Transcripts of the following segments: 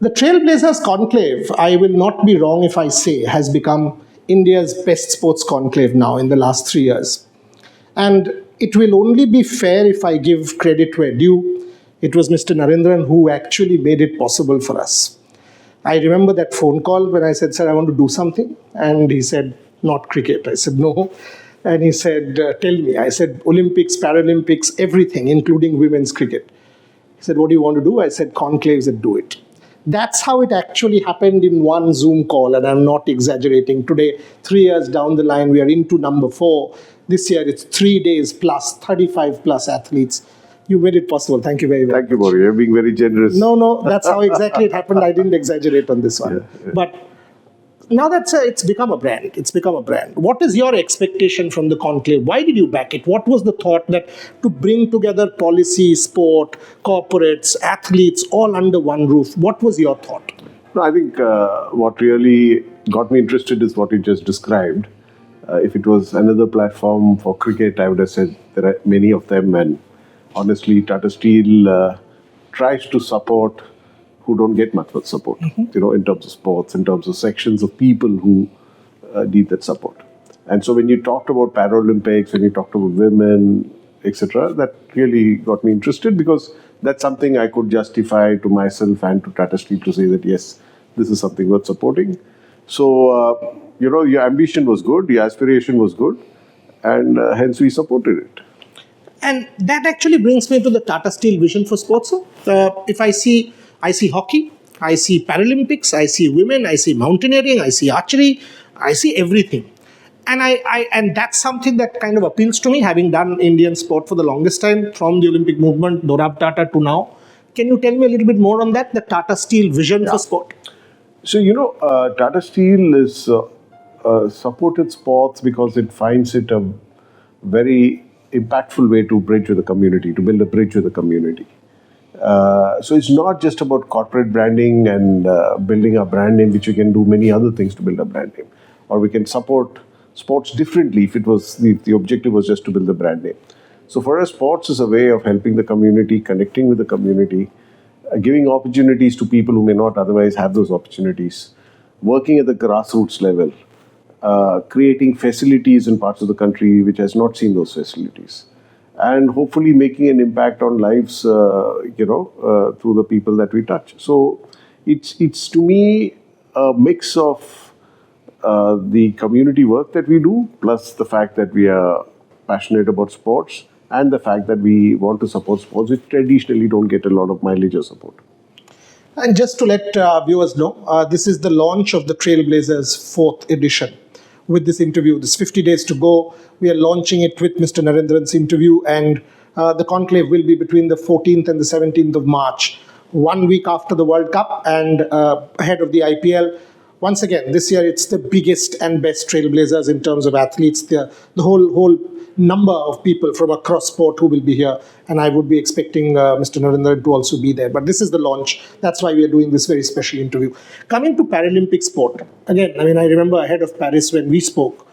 The Trailblazers conclave, I will not be wrong if I say, has become India's best sports conclave now in the last 3 years. And it will only be fair if I give credit where due. It was Mr. Narendran who actually made it possible for us. I remember that phone call when I said, "Sir, I want to do something." And he said, "Not cricket." I said, "No." And he said, "Tell me." I said, "Olympics, Paralympics, everything, including women's cricket." He said, "What do you want to do?" I said, "Conclaves," and do it. That's how it actually happened in one Zoom call, and I'm not exaggerating. Today, 3 years down the line, we are into number 4. This year, it's 3 days plus 35 plus athletes. You made it possible. Thank you very much. Thank you, Boria. You're being very generous. No, that's how exactly it happened. I didn't exaggerate on this one. Yeah. But now it's become a brand. It's become a brand. What is your expectation from the conclave? Why did you back it? What was the thought that to bring together policy, sport, corporates, athletes, all under one roof? What was your thought? No, I think what really got me interested is what you just described. If it was another platform for cricket, I would have said there are many of them, and honestly, Tata Steel tries to support who don't get much support, in terms of sports, in terms of sections of people who need that support. And so when you talked about Paralympics, when you talked about women, etc., that really got me interested, because that's something I could justify to myself and to Tata Steel to say that, yes, this is something worth supporting. So, your ambition was good, your aspiration was good, and hence we supported it. And that actually brings me to the Tata Steel vision for sports. If I see hockey, I see Paralympics, I see women, I see mountaineering, I see archery, I see everything. And and that's something that kind of appeals to me, having done Indian sport for the longest time, from the Olympic movement, Dorab Tata to now. Can you tell me a little bit more on that, the Tata Steel vision for sport? So, Tata Steel is supported sports because it finds it a very impactful way to bridge with the community, to build a bridge with the community. So it's not just about corporate branding and building a brand name, which we can do many other things to build a brand name. Or we can support sports differently if it was the objective was just to build a brand name. So for us, sports is a way of helping the community, connecting with the community, giving opportunities to people who may not otherwise have those opportunities, working at the grassroots level, creating facilities in parts of the country which has not seen those facilities, and hopefully making an impact on lives, through the people that we touch. So it's to me a mix of the community work that we do, plus the fact that we are passionate about sports, and the fact that we want to support sports which traditionally don't get a lot of mileage or support. And just to let viewers know, this is the launch of the Trailblazers 4th edition. With this interview, there's 50 days to go. We are launching it with Mr. Narendran's interview, and the conclave will be between the 14th and the 17th of March, 1 week after the World Cup and ahead of the IPL. Once again, this year it's the biggest and best Trailblazers in terms of athletes. The whole number of people from across sport who will be here, and I would be expecting Mr. Narendran to also be there. But this is the launch. That's why we are doing this very special interview. Coming to Paralympic sport, again, I remember ahead of Paris when we spoke,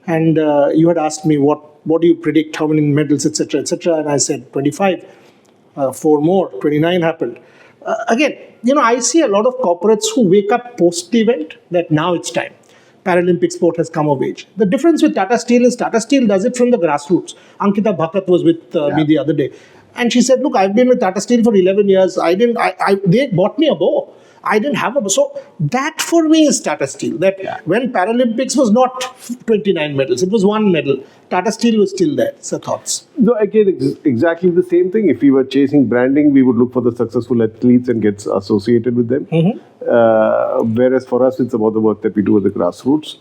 and you had asked me what do you predict, how many medals, etc., etc., and I said 25, 4 more, 29 happened. Again, I see a lot of corporates who wake up post the event that now it's time. Paralympic sport has come of age. The difference with Tata Steel is Tata Steel does it from the grassroots. Ankita Bhakat was with me the other day, and she said, "Look, I've been with Tata Steel for 11 years. They bought me a bow. I didn't have a bow." So that for me is Tata Steel. That when Paralympics was not 29 medals, it was 1 medal. Tata Steel was still there. So thoughts? No, again, exactly the same thing. If we were chasing branding, we would look for the successful athletes and get associated with them. Whereas for us, it's about the work that we do at the grassroots.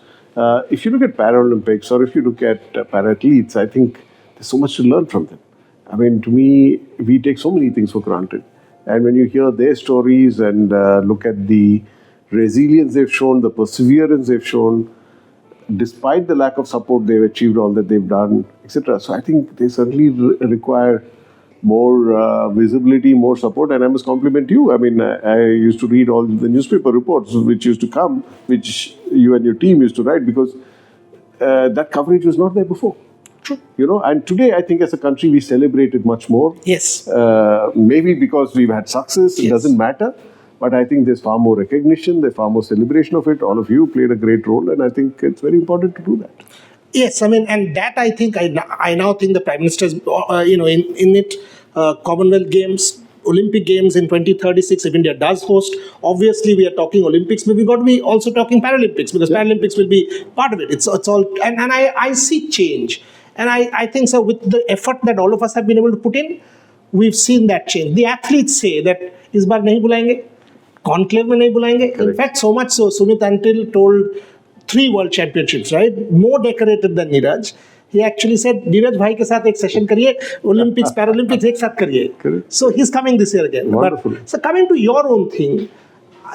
If you look at Paralympics or if you look at para-athletes, I think there's so much to learn from them. To me, we take so many things for granted. And when you hear their stories and look at the resilience they've shown, the perseverance they've shown, despite the lack of support, they've achieved all that they've done, etc. So I think they certainly require more visibility, more support. And I must compliment you. I used to read all the newspaper reports which used to come, which you and your team used to write, because that coverage was not there before. True. And today I think as a country we celebrate it much more. Yes. Maybe because we've had success, it doesn't matter. But I think there's far more recognition, there's far more celebration of it. All of you played a great role, and I think it's very important to do that. Yes, I mean, and that I think I now think the Prime Minister's, in it, Commonwealth Games, Olympic Games in 2036, if India does host, obviously we are talking Olympics, but we've got to be also talking Paralympics, because Paralympics will be part of it. It's all, and I see change. And I think so with the effort that all of us have been able to put in, we've seen that change. The athletes say that, is baar nahi bulayenge, conclave mein nahi bulayenge. In fact, so much so, Sumit Until told 3 world championships, right? More decorated than Neeraj. He actually said, Neeraj bhai ke saath ek session kariye, Olympics, Paralympics ek saath kariye. Correct. So he's coming this year again. Wonderful. So coming to your own thing,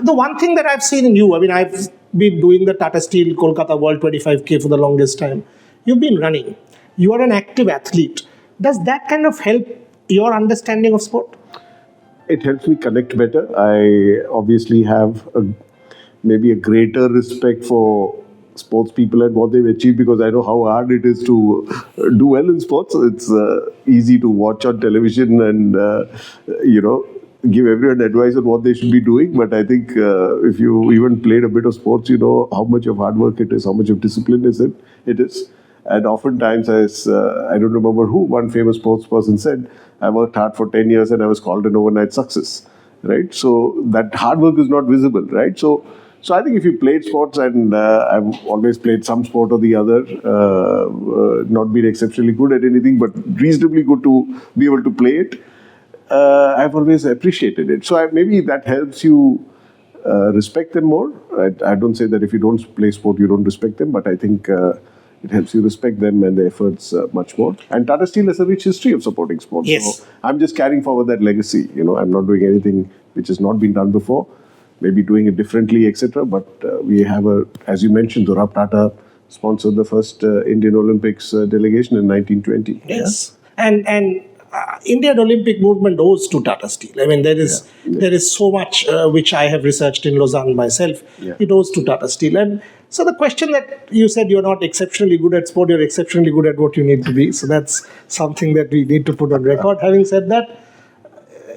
the one thing that I've seen in you, I mean, I've been doing the Tata Steel Kolkata World 25K for the longest time. You've been running. You are an active athlete. Does that kind of help your understanding of sport? It helps me connect better. I obviously have maybe a greater respect for sports people and what they've achieved, because I know how hard it is to do well in sports. It's easy to watch on television and, give everyone advice on what they should be doing. But I think if you even played a bit of sports, you know how much of hard work it is, how much of discipline it is. And oftentimes, as I don't remember who, one famous sports person said, I worked hard for 10 years and I was called an overnight success, right? So that hard work is not visible, right? So I think if you played sports, and I've always played some sport or the other, not been exceptionally good at anything, but reasonably good to be able to play it, I've always appreciated it. So maybe that helps you respect them more. I don't say that if you don't play sport, you don't respect them, but I think it helps you respect them and their efforts much more. And Tata Steel has a rich history of supporting sports. Yes. So I'm just carrying forward that legacy. I'm not doing anything which has not been done before, maybe doing it differently, etc. But we have as you mentioned, Dorab Tata sponsored the first Indian Olympics delegation in 1920. Yes. Yeah? And Indian Olympic movement owes to Tata Steel. I mean, there is so much which I have researched in Lausanne myself. Yeah. It owes to Tata Steel. And so the question that you said, you're not exceptionally good at sport, you're exceptionally good at what you need to be. So that's something that we need to put on record. Having said that,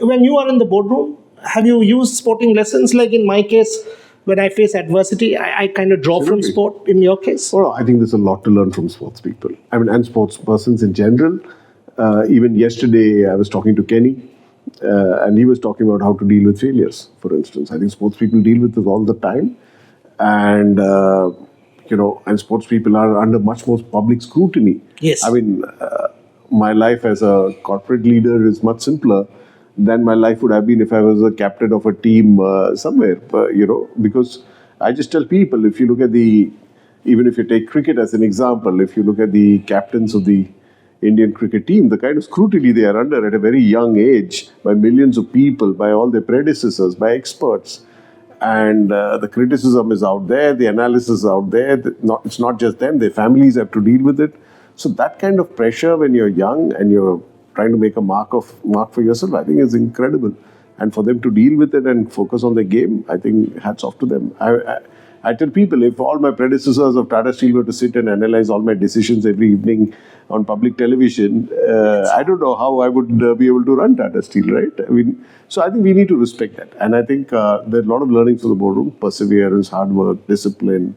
when you are in the boardroom, have you used sporting lessons? Like in my case, when I face adversity, I kind of draw from sport. In your case? Well, I think there's a lot to learn from sports people. I mean, and sports persons in general. Even yesterday, I was talking to Kenny, and he was talking about how to deal with failures, for instance. I think sports people deal with this all the time. And, and sports people are under much more public scrutiny. Yes. I mean, my life as a corporate leader is much simpler than my life would have been if I was a captain of a team somewhere, because I just tell people, if you look at even if you take cricket as an example, if you look at the captains of the Indian cricket team, the kind of scrutiny they are under at a very young age by millions of people, by all their predecessors, by experts. And the criticism is out there, the analysis is out there. It's not just them, their families have to deal with it. So that kind of pressure when you're young and you're trying to make a mark for yourself, I think is incredible. And for them to deal with it and focus on the game, I think hats off to them. I tell people, if all my predecessors of Tata Steel were to sit and analyze all my decisions every evening on public television, I don't know how I would be able to run Tata Steel, right? I mean, so I think we need to respect that. And I think there are a lot of learnings for the boardroom: perseverance, hard work, discipline,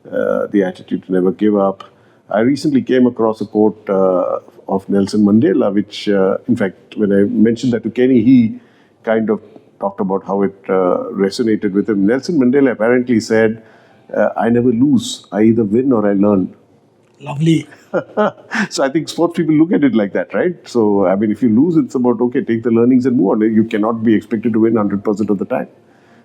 the attitude to never give up. I recently came across a quote of Nelson Mandela, which, in fact, when I mentioned that to Kenny, he kind of talked about how it resonated with him. Nelson Mandela apparently said, I never lose. I either win or I learn. Lovely. So I think sports people look at it like that, right? So, I mean, if you lose, it's about, okay, take the learnings and move on. You cannot be expected to win 100% of the time.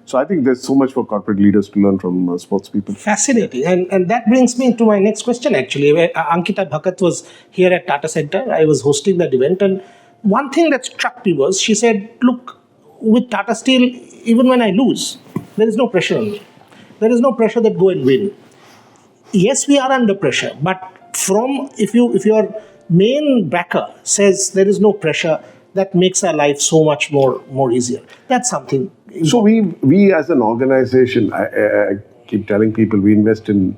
So I think there's so much for corporate leaders to learn from sports people. Fascinating. And that brings me to my next question, actually. Ankita Bhagat was here at Tata Center. I was hosting that event. And one thing that struck me was, she said, look, with Tata Steel, even when I lose, there is no pressure on me. There is no pressure that go and win. Yes, we are under pressure. But if your main backer says there is no pressure, that makes our life so much more easier. That's something. So we as an organization, I keep telling people, we invest in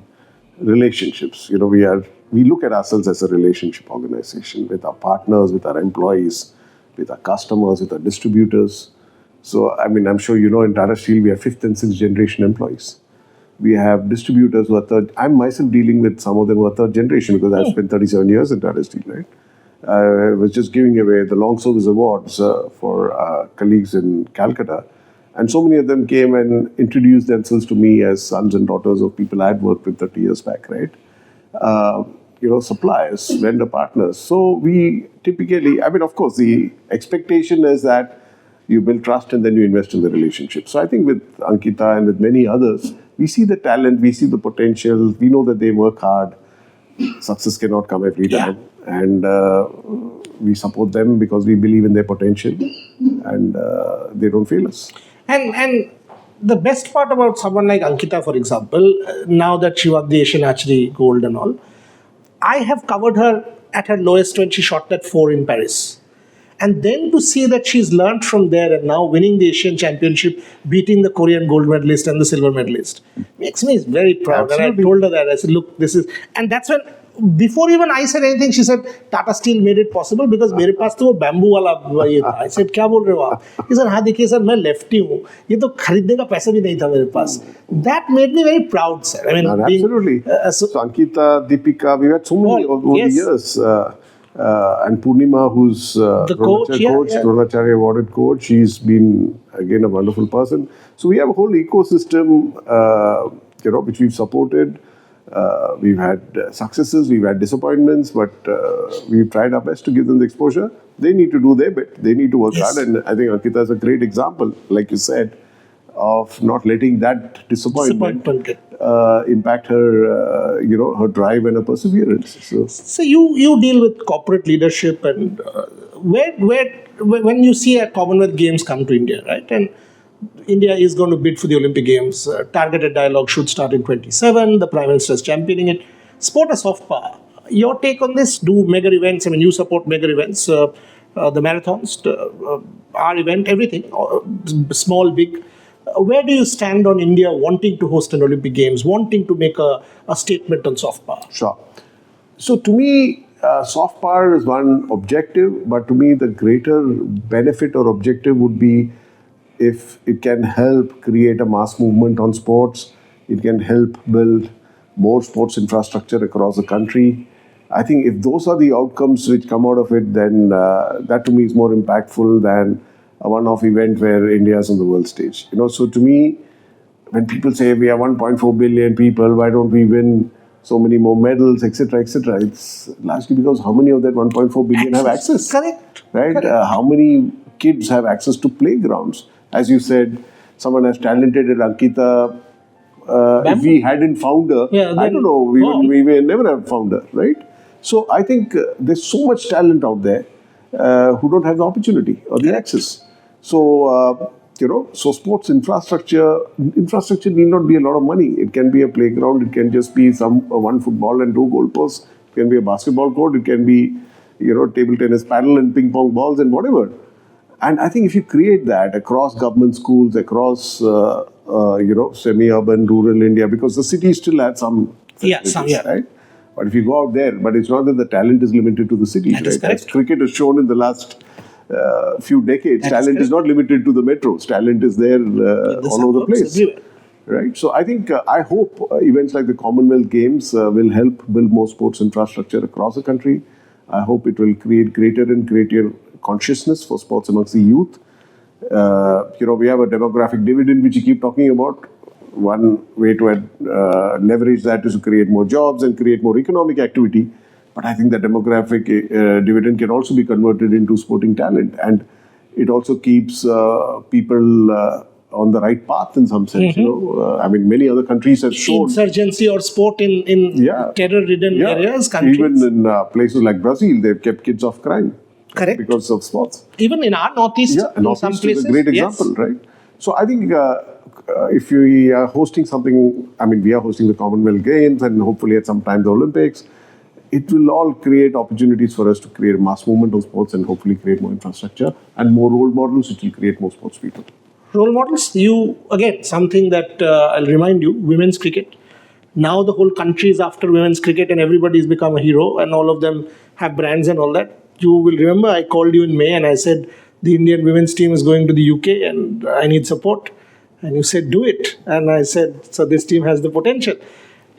relationships. We look at ourselves as a relationship organization with our partners, with our employees, with our customers, with our distributors. So, I mean, I'm sure you know in Tata Steel, we have 5th and 6th generation employees. We have distributors who are third. I'm myself dealing with some of them who are third generation because I've spent 37 years in Tata Steel, right? I was just giving away the Long Service Awards for colleagues in Calcutta. And so many of them came and introduced themselves to me as sons and daughters of people I had worked with 30 years back, right? Suppliers, vendor partners. So we typically, I mean, of course, the expectation is that you build trust and then you invest in the relationship. So I think with Ankita and with many others, we see the talent, we see the potential, we know that they work hard. Success cannot come every time. And we support them because we believe in their potential and they don't fail us. And the best part about someone like Ankita, for example, now that she won the Asian Archery Gold and all, I have covered her at her lowest when she shot that 4 in Paris. And then to see that she's learned from there and now winning the Asian Championship, beating the Korean gold medalist and the silver medalist, makes me very proud. Absolutely. And I told her that. I said, look, this is... And that's when, before even I said anything, she said, Tata Steel made it possible because मेरे पास तो वो bamboo वाला ये था. I said, क्या बोल रहे हो आप? He said, हाँ देखिए सर, मैं lefty हूँ. ये तो खरीदने का पैसा भी नहीं था मेरे पास. That made me very proud, sir. I mean, absolutely. So Ankita, Deepika, we had so many over the years. And Purnima, who's the coach, Dronacharya awarded coach, she's been again a wonderful person. So we have a whole ecosystem, which we've supported. We've had successes, we've had disappointments, but we've tried our best to give them the exposure. They need to do their bit. They need to work hard, and I think Ankita is a great example, like you said, of not letting that disappointment impact her, her drive and her perseverance. So you deal with corporate leadership, and when you see a Commonwealth Games come to India, right? And India is going to bid for the Olympic Games. Targeted dialogue should start in 27. The Prime Minister is championing it. Sport a soft power. Your take on this? Do mega events? I mean, you support mega events, the marathons, our event, everything, small, big. Where do you stand on India wanting to host an Olympic Games, wanting to make a statement on soft power? Sure. So to me, soft power is one objective, but to me the greater benefit or objective would be if it can help create a mass movement on sports, it can help build more sports infrastructure across the country. I think if those are the outcomes which come out of it, then that to me is more impactful than a one-off event where India is on the world stage. So to me, when people say we have 1.4 billion people, why don't we win so many more medals, etc., etc., it's largely because how many of that 1.4 billion have access? Correct. Right? Correct. How many kids have access to playgrounds? As you said, someone as talented as Ankita, if we hadn't found her, I don't know, we may never have found her, right? So I think there's so much talent out there who don't have the opportunity or the access. So, so sports infrastructure need not be a lot of money. It can be a playground, it can just be one football and 2 goalposts, it can be a basketball court, it can be, table tennis, paddle and ping pong balls and whatever. And I think if you create that across government schools, across, semi-urban, rural India, because the cities still have some facilities, right? But if you go out there, but it's not that the talent is limited to the cities, right? As cricket has shown in the last few decades, talent is not limited to the metros. Talent is there all over the place, right? So I think, I hope events like the Commonwealth Games will help build more sports infrastructure across the country. I hope it will create greater and greater consciousness for sports amongst the youth. We have a demographic dividend which you keep talking about. One way to leverage that is to create more jobs and create more economic activity. But I think the demographic dividend can also be converted into sporting talent. And it also keeps people on the right path in some sense. Many other countries have shown insurgency or sport in terror-ridden areas, countries. Even in places like Brazil, they've kept kids off crime. Correct. Because of sports. Even in our Northeast, in some places. Is a great example, right? So I think if we are hosting something, we are hosting the Commonwealth Games and hopefully at some time the Olympics, it will all create opportunities for us to create a mass movement of sports and hopefully create more infrastructure and more role models which will create more sports people. Role models, something that I'll remind you, women's cricket. Now the whole country is after women's cricket and everybody's become a hero and all of them have brands and all that. You will remember I called you in May and I said the Indian women's team is going to the UK and I need support. And you said, do it. And I said, so this team has the potential.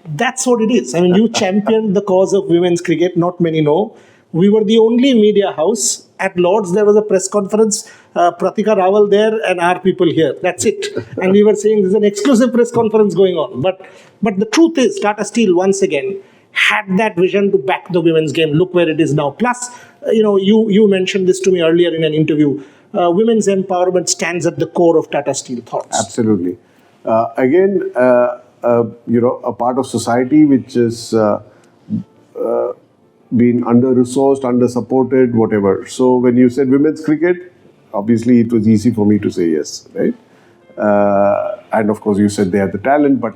That's what it is. I mean, you championed the cause of women's cricket. Not many know. We were the only media house. At Lord's, there was a press conference. Pratika Rawal there and our people here. That's it. And we were saying there's an exclusive press conference going on. But the truth is, Tata Steel, once again, had that vision to back the women's game. Look where it is now. Plus, you mentioned this to me earlier in an interview. Women's empowerment stands at the core of Tata Steel thoughts. Absolutely. Again, a part of society which is been under-resourced, under-supported, whatever. So when you said women's cricket, obviously it was easy for me to say yes, right? And of course you said they had the talent, but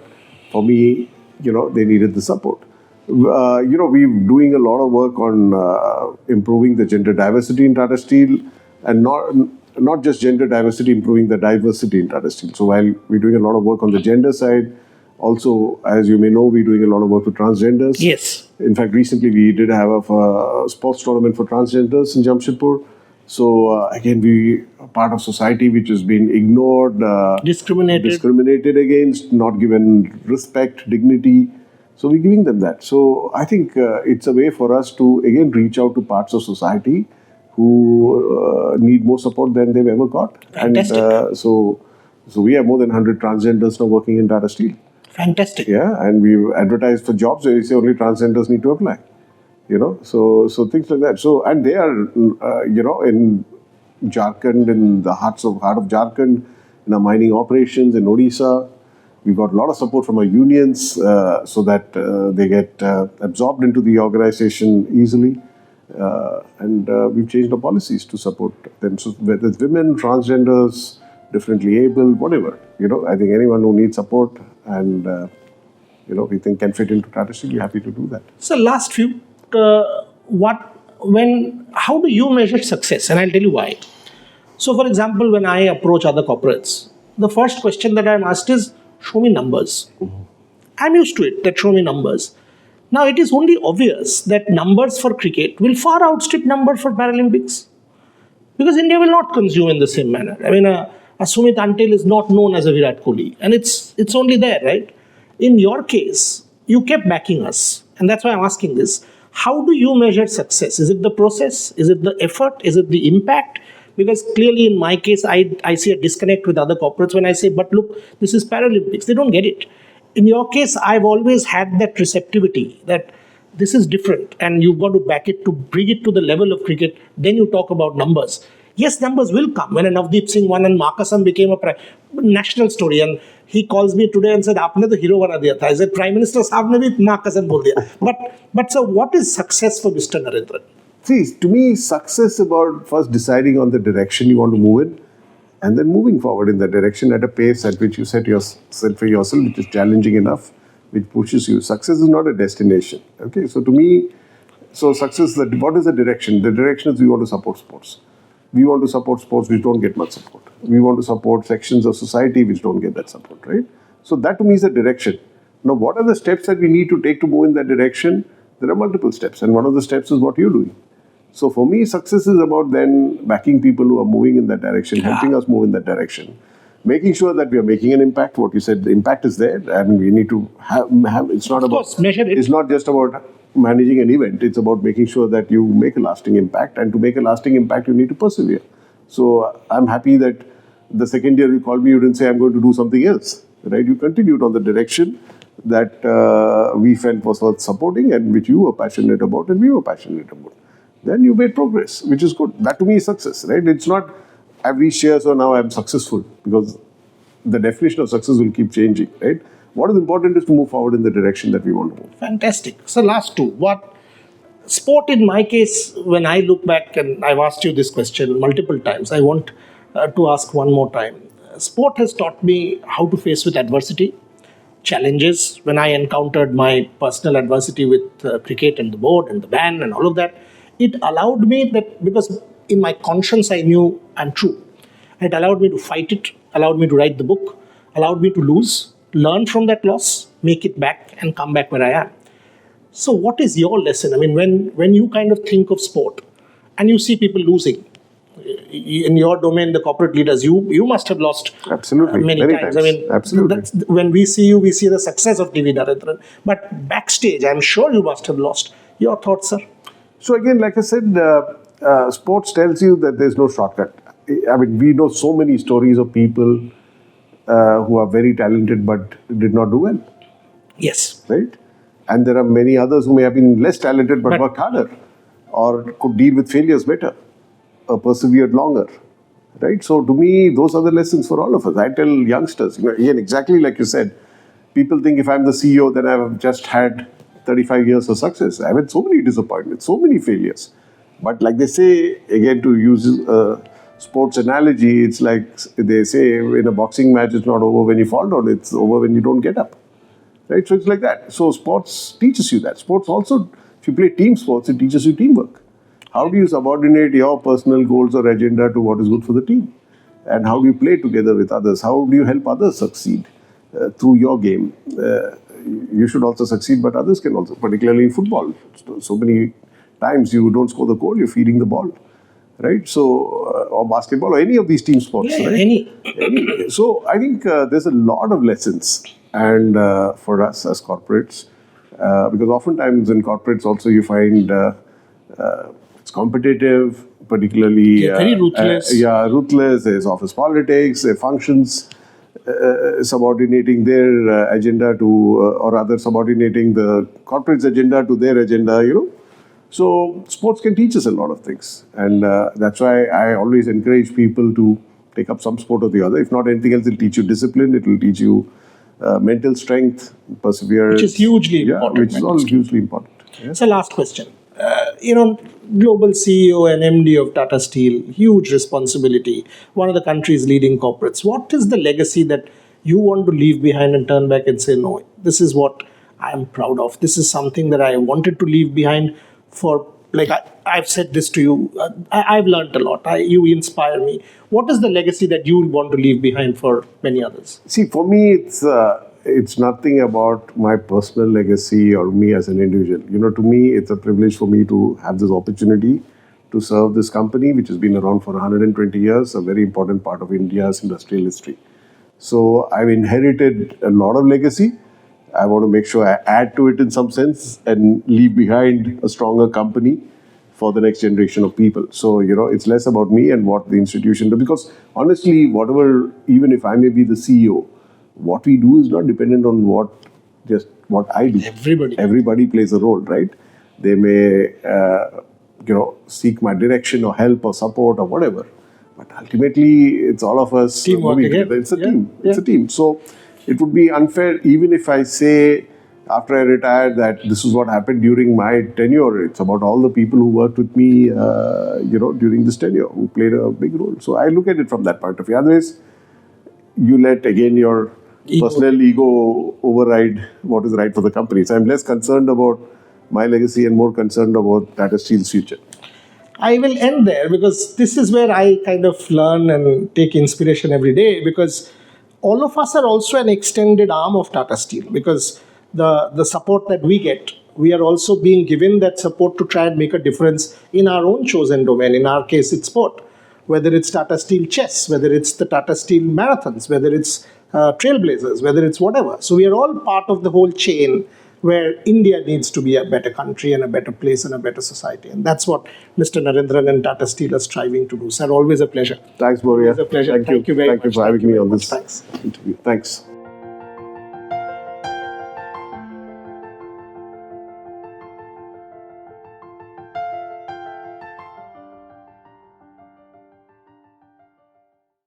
for me, they needed the support. We're doing a lot of work on improving the gender diversity in Tata Steel, and not just gender diversity, improving the diversity in Tata Steel. So while we're doing a lot of work on the gender side, also, as you may know, we're doing a lot of work with transgenders. Yes. In fact, recently we did have a sports tournament for transgenders in Jamshedpur. So again, we are part of society which has been ignored, discriminated against, not given respect, dignity. So we're giving them that. So I think it's a way for us to again reach out to parts of society who need more support than they've ever got. Fantastic. And so we have more than 100 transgenders now working in Tata Steel. Fantastic. Yeah, and we've advertised for jobs where we say only transgenders need to apply. So things like that. So, and they are, in Jharkhand, in the heart of Jharkhand, in our mining operations in Odisha. We've got a lot of support from our unions so that they get absorbed into the organization easily. And we've changed our policies to support them. So whether it's women, transgenders, differently able, whatever, I think anyone who needs support and, we think can fit into Tata Steel, we're happy to do that. So last few, how do you measure success? And I'll tell you why. So for example, when I approach other corporates, the first question that I'm asked is, show me numbers. Mm-hmm. I'm used to it, that show me numbers. Now it is only obvious that numbers for cricket will far outstrip numbers for Paralympics. Because India will not consume in the same manner. I mean, a Sumit Antel is not known as a Virat Kohli. And it's only there, right? In your case, you kept backing us. And that's why I'm asking this. How do you measure success? Is it the process? Is it the effort? Is it the impact? Because clearly in my case, I see a disconnect with other corporates when I say, but look, this is Paralympics. They don't get it. In your case, I've always had that receptivity that this is different and you've got to back it to bring it to the level of cricket. Then you talk about numbers. Yes, numbers will come. When Navdeep Singh won and Markasam became a national story, and he calls me today and said, "Aapne to hero bana diya tha." I said, "Prime Minister Saab ne bhi Markasam bol diya." But so what is success for Mr. Narendran? See, to me, success is about first deciding on the direction you want to move in, and then moving forward in that direction at a pace at which you set yourself for yourself, which is challenging enough, which pushes you. Success is not a destination. Okay, so to me, success, what is the direction? The direction is we want to support sports. We want to support sports which don't get much support. We want to support sections of society which don't get that support, right? So that to me is the direction. Now, what are the steps that we need to take to move in that direction? There are multiple steps, and one of the steps is what you're doing. So for me, success is about then backing people who are moving in that direction, helping us move in that direction, making sure that we are making an impact. What you said, the impact is there, and we need to have it's not about, measure it. It's not just about managing an event. It's about making sure that you make a lasting impact, and to make a lasting impact, you need to persevere. So I'm happy that the second year you called me, you didn't say I'm going to do something else, right? You continued on the direction that we felt was worth supporting and which you were passionate about and we were passionate about. Then you made progress, which is good. That to me is success, right? It's not I've reached here, so now I'm successful, because the definition of success will keep changing, right? What is important is to move forward in the direction that we want to move. Fantastic. So last two. Sport in my case, when I look back, and I've asked you this question multiple times, I want to ask one more time. Sport has taught me how to face with adversity, challenges. When I encountered my personal adversity with cricket and the board and the ban and all of that, it allowed me that, because in my conscience I knew I'm true. It allowed me to fight it, allowed me to write the book, allowed me to lose, learn from that loss, make it back and come back where I am. So what is your lesson? I mean, when you kind of think of sport and you see people losing, in your domain, the corporate leaders, you must have lost Absolutely. many times. I mean, Absolutely. when we see you, we see the success of TV Narendran. But backstage, I'm sure you must have lost. Your thoughts, sir? So again, like I said, sports tells you that there's no shortcut. I mean, we know so many stories of people who are very talented but did not do well, Yes. right? And there are many others who may have been less talented but worked harder, or could deal with failures better, or persevered longer, right? So to me, those are the lessons for all of us. I tell youngsters, again, exactly like you said, people think if I'm the CEO, then I've just had 35 years of success. I've had so many disappointments, so many failures. But like they say, again, to use a sports analogy, it's like they say in a boxing match, it's not over when you fall down, it's over when you don't get up. Right? So it's like that. So sports teaches you that. Sports also, if you play team sports, it teaches you teamwork. How do you subordinate your personal goals or agenda to what is good for the team? And how do you play together with others? How do you help others succeed through your game? You should also succeed, but others can also, particularly in football. So many times you don't score the goal, you're feeding the ball. Right? So, or basketball, or any of these team sports. Yeah, right? any. So, I think there's a lot of lessons, and for us as corporates, because oftentimes in corporates also you find it's competitive, particularly very ruthless. Ruthless. There's office politics, there are functions subordinating their agenda to, or rather subordinating the corporate's agenda to their agenda. So sports can teach us a lot of things, and that's why I always encourage people to take up some sport or the other. If not anything else, it'll teach you discipline, it will teach you mental strength, perseverance. Which is hugely important. Which is all hugely important. Yeah. So last question. Global CEO and MD of Tata Steel, huge responsibility, one of the country's leading corporates. What is the legacy that you want to leave behind and turn back and say, no, this is what I am proud of. This is something that I wanted to leave behind for, like I've said this to you, I've learned a lot. You inspire me. What is the legacy that you want to leave behind for many others? See, for me, it's nothing about my personal legacy or me as an individual. To me, it's a privilege for me to have this opportunity to serve this company, which has been around for 120 years, a very important part of India's industrial history. So I've inherited a lot of legacy. I want to make sure I add to it in some sense and leave behind a stronger company for the next generation of people. So, it's less about me and what the institution does. Because honestly, whatever, even if I may be the CEO, what we do is not dependent on what I do. Everybody plays a role, right? They may, seek my direction or help or support or whatever. But ultimately, it's all of us moving together. It's a team. It's a team. So it would be unfair even if I say after I retired that this is what happened during my tenure. It's about all the people who worked with me, during this tenure, who played a big role. So I look at it from that point of view. Otherwise, you let again your personal ego override what is right for the company. So I'm less concerned about my legacy and more concerned about Tata Steel's future. I will end there because this is where I kind of learn and take inspiration every day, because all of us are also an extended arm of Tata Steel, because the support that we get, we are also being given that support to try and make a difference in our own chosen domain. In our case, it's sport. Whether it's Tata Steel chess, whether it's the Tata Steel marathons, whether it's Trailblazers, whether it's whatever. So we are all part of the whole chain where India needs to be a better country and a better place and a better society. And that's what Mr. Narendran and Tata Steel are striving to do. Sir, always a pleasure. Thanks, Boria. Always a pleasure. Thank you very much. Thank you for having me on this Thanks. interview. Thanks.